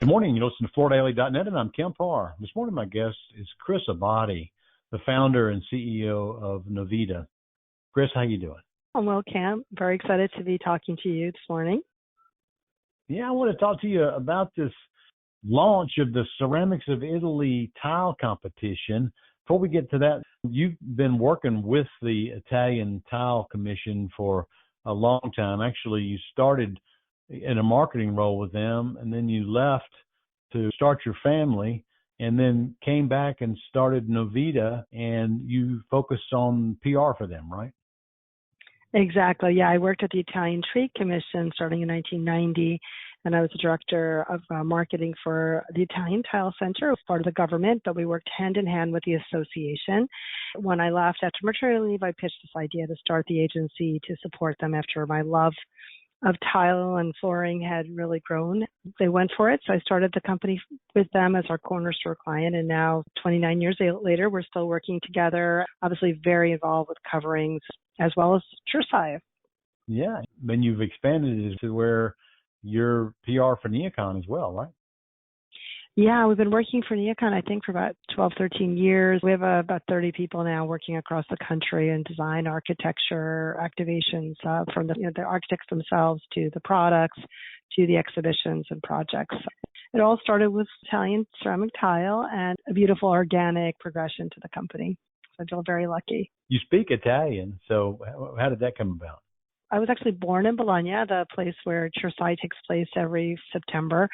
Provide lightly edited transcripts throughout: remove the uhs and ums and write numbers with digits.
Good morning. You listen to FloorDaily.net, and I'm Kemp Harr. This morning, my guest is Chris Abbate, the founder and CEO of Novita. Chris, how you doing? I'm well, Kemp. Very excited to be talking to you this morning. Yeah, I want to talk to you about this launch of the Ceramics of Italy tile competition. Before we get to that, you've been working with the Italian Tile Commission for a long time. Actually, you started in a marketing role with them, and then you left to start your family, and then came back and started Novita, and you focused on PR for them, right? Exactly. Yeah, I worked at the Italian Trade Commission starting in 1990, and I was the director of marketing for the Italian Tile Center. It was part of the government, but we worked hand in hand with the association. When I left after maternity leave, I pitched this idea to start the agency to support them after my love of tile and flooring had really grown. They went for it, so I started the company with them as our corner store client, and now 29 years later, we're still working together, obviously very involved with coverings as well as Chursai. Yeah, then you've expanded it to where you're PR for Neocon as well, right? Yeah, we've been working for Neocon, I think, for about 12, 13 years. We have about 30 people now working across the country in design, architecture, activations, from the architects themselves to the products to the exhibitions and projects. It all started with Italian ceramic tile and a beautiful organic progression to the company. So I feel very lucky. You speak Italian, so how did that come about? I was actually born in Bologna, the place where Chursai takes place every September,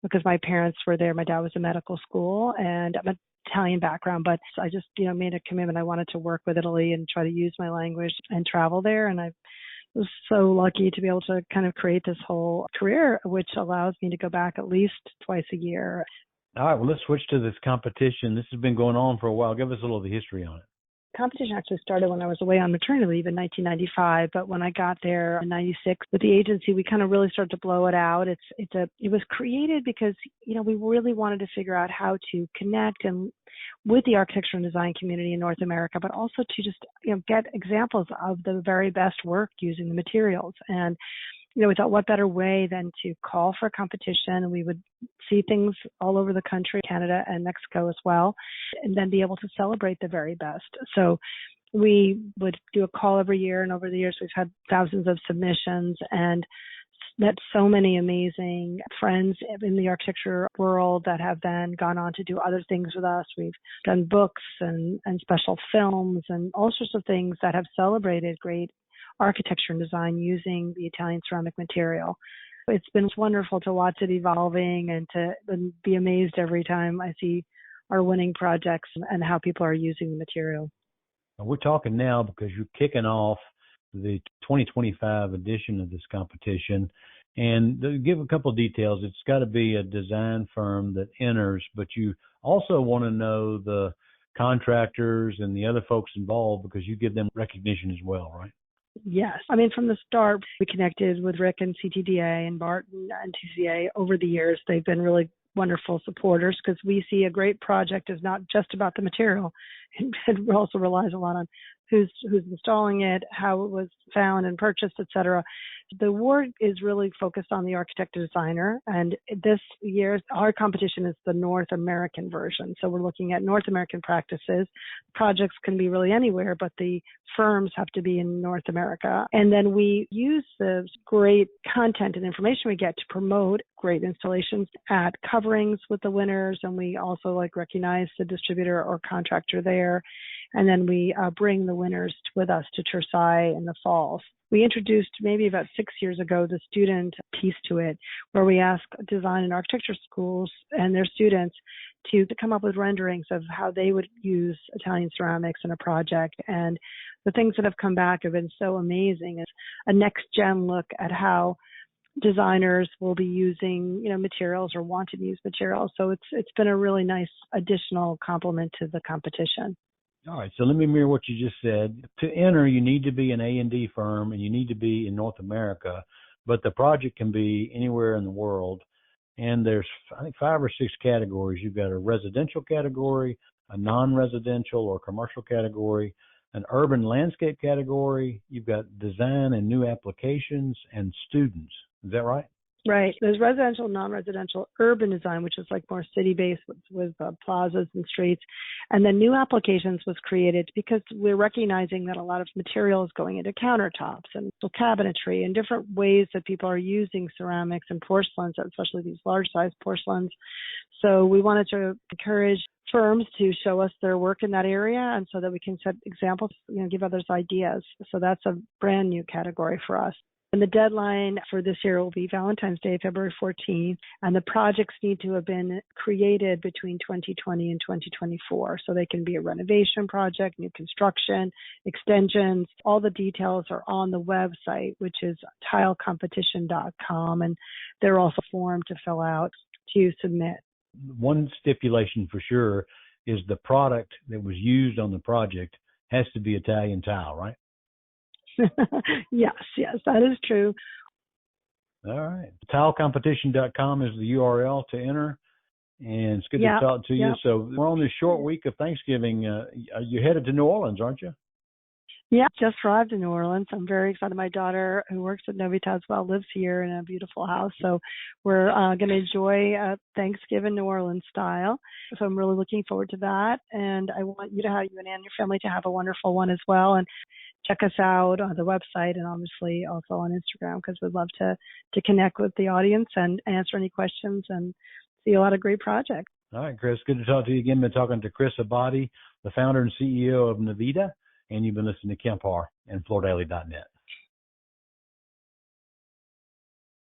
because my parents were there. My dad was in medical school, and I'm an Italian background, but I just, made a commitment. I wanted to work with Italy and try to use my language and travel there. And I was so lucky to be able to kind of create this whole career, which allows me to go back at least twice a year. All right, well, let's switch to this competition. This has been going on for a while. Give us a little of the history on it. Competition actually started when I was away on maternity leave in 1995, but when I got there in 96 with the agency, we kind of really started to blow it out. It was created because, we really wanted to figure out how to connect and with the architecture and design community in North America, but also to just, get examples of the very best work using the materials. And we thought, what better way than to call for a competition, and we would see things all over the country, Canada and Mexico as well, and then be able to celebrate the very best. So we would do a call every year, and over the years we've had thousands of submissions and met so many amazing friends in the architecture world that have then gone on to do other things with us. We've done books and special films and all sorts of things that have celebrated great architecture and design using the Italian ceramic material. It's been wonderful to watch it evolving and to be amazed every time I see our winning projects and how people are using the material. We're talking now because you're kicking off the 2025 edition of this competition. And to give a couple of details, it's got to be a design firm that enters, but you also want to know the contractors and the other folks involved because you give them recognition as well, right? Yes. From the start, we connected with Rick and CTDA and Barton and TCA over the years. They've been really wonderful supporters because we see a great project is not just about the material. It also relies a lot on who's installing it, how it was found and purchased, et cetera. The award is really focused on the architect and designer, and this year's our competition is the North American version. So we're looking at North American practices. Projects can be really anywhere, but the firms have to be in North America. And then we use the great content and information we get to promote great installations at coverings with the winners, and we also recognize the distributor or contractor there. And then we bring the winners with us to Chursai in the fall. We introduced maybe about 6 years ago the student piece to it, where we ask design and architecture schools and their students to come up with renderings of how they would use Italian ceramics in a project. And the things that have come back have been so amazing. It's a next-gen look at how designers will be using, materials or want to use materials. So it's been a really nice additional complement to the competition. All right, so let me mirror what you just said. To enter, you need to be an A&D firm, and you need to be in North America, but the project can be anywhere in the world. And there's, I think, 5 or 6 categories. You've got a residential category, a non-residential or commercial category, an urban landscape category. You've got design and new applications and students. Is that right? Right. There's residential, non-residential, urban design, which is like more city-based with plazas and streets. And then new applications was created because we're recognizing that a lot of material is going into countertops and cabinetry and different ways that people are using ceramics and porcelains, especially these large-size porcelains. So we wanted to encourage firms to show us their work in that area, and so that we can set examples, give others ideas. So that's a brand new category for us. And the deadline for this year will be Valentine's Day, February 14th, and the projects need to have been created between 2020 and 2024. So they can be a renovation project, new construction, extensions. All the details are on the website, which is tilecompetition.com, and they're also a form to fill out to submit. One stipulation for sure is the product that was used on the project has to be Italian tile, right? Yes, that is true. All right. Tilecompetition.com is the URL to enter. And it's good to talk to you. So we're on this short week of Thanksgiving. You're headed to New Orleans, aren't you? Yeah, just arrived in New Orleans. I'm very excited. My daughter, who works at Novita as well, lives here in a beautiful house. So we're going to enjoy Thanksgiving New Orleans style. So I'm really looking forward to that. And I want you and your family to have a wonderful one as well. And check us out on the website and obviously also on Instagram, because we'd love to connect with the audience and answer any questions and see a lot of great projects. All right, Chris. Good to talk to you again. Been talking to Chris Abbate, the founder and CEO of Novita. And you've been listening to Kemp Harr and FloorDaily.net.